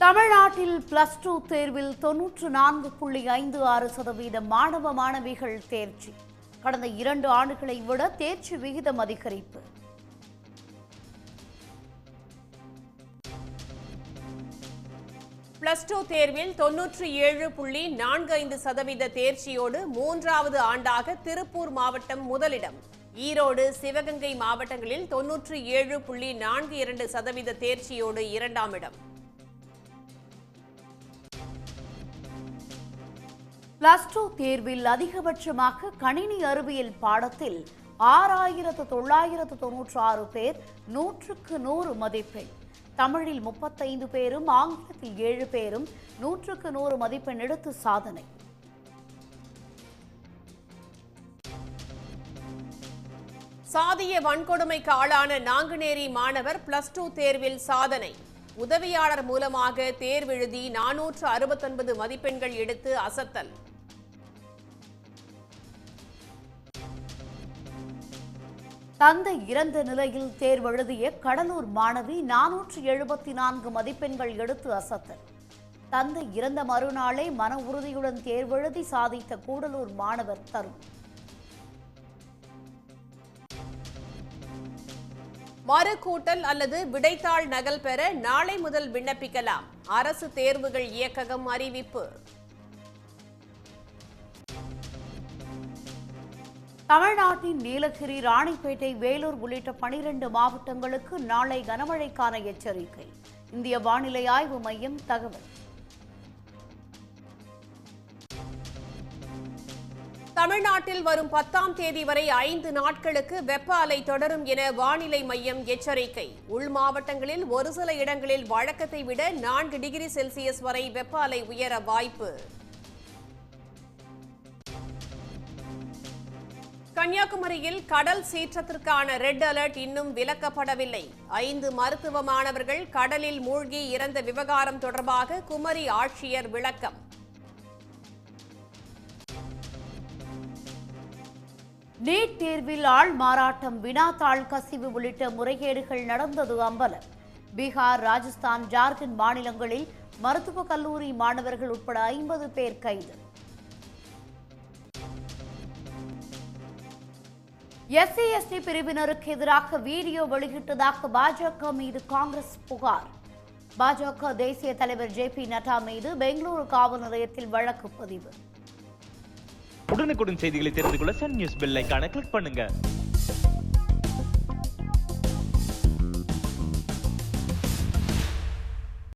தமிழ்நாட்டில் +2 தேர்வில் 94.56% மாணவ மாணவிகள் தேர்ச்சி. கடந்த 2 ஆண்டுகளை விட தேர்ச்சி விகிதம் அதிகரிப்பு. +2 தேர்வில் 97.45% தேர்ச்சியோடு 3வது ஆண்டாக திருப்பூர் மாவட்டம் முதலிடம். ஈரோடு, சிவகங்கை மாவட்டங்களில் 97.42% தேர்ச்சியோடு 2ஆம் இடம். +2 தேர்வில் அதிகபட்சமாக கணினி அறிவியல் பாடத்தில் 6,996 பேர் 100க்கு 100 மதிப்பெண். தமிழில் 35 பேரும் ஆங்கிலத்தில் 7 பேரும் 100க்கு 100 மதிப்பெண் எடுத்து சாதனை. சாதிய வன்கொடுமைக்கு ஆளான நாங்குநேரி மாணவர் +2 தேர்வில் சாதனை. உதவியாளர் மூலமாக தேர்வெழுதி 469 மதிப்பெண்கள் எடுத்து அசத்தல். தந்தை இறந்த நிலையில் தேர்வெழுதிய கடலூர் மாணவி 474 மதிப்பெண்கள் எடுத்து அசத்தல். தந்தை இறந்த மறுநாளே மன உறுதியுடன் தேர்வெழுதி சாதித்த கூடலூர் மாணவர் தருண். மறுகூட்டல் அல்லது விடைத்தாள் நகல் பெற நாளை முதல் விண்ணப்பிக்கலாம். அரசு தேர்வுகள் இயக்ககம் அறிவிப்பு. தமிழ்நாட்டின் நீலகிரி, ராணிப்பேட்டை, வேலூர் உள்ளிட்ட 12 மாவட்டங்களுக்கு நாளை கனமழைக்கான எச்சரிக்கை. இந்திய வானிலை ஆய்வு மையம் தகவல். தமிழ்நாட்டில் வரும் 10ஆம் தேதி வரை 5 நாட்களுக்கு வெப்ப அலை தொடரும் என வானிலை மையம் எச்சரிக்கை. உள் மாவட்டங்களில் ஒரு சில இடங்களில் வழக்கத்தை விட 4 டிகிரி செல்சியஸ் வரை வெப்ப அலை உயர வாய்ப்பு. கன்னியாகுமரியில் கடல் சீற்றத்திற்கான ரெட் அலர்ட் இன்னும் விலக்கப்படவில்லை. 5 மருத்துவ மாணவர்கள் கடலில் மூழ்கி இறந்த விவகாரம் தொடர்பாக குமரி ஆட்சியர் விளக்கம். நீட் தேர்வில் ஆள் மாறாட்டம், வினாத்தாள் கசிவு உள்ளிட்ட முறைகேடுகள் நடந்தது அம்பலம். பீகார், ராஜஸ்தான், ஜார்க்கண்ட் மாநிலங்களில் மருத்துவக் கல்லூரி மாணவர்கள் உட்பட 50 பேர் கைது. SC/ST பிரிவினருக்கு எதிராக வீடியோ வெளியிட்டதாக பாஜக மீது காங்கிரஸ் புகார். பாஜக தேசிய தலைவர் JP நட்டா மீது பெங்களூரு காவல் நிலையத்தில் வழக்கு பதிவு. உடனுக்குடன் செய்திகளை தெரிந்து கொள்ள சன் நியூஸ் பெல் ஐகானை கிளிக் பண்ணுங்க.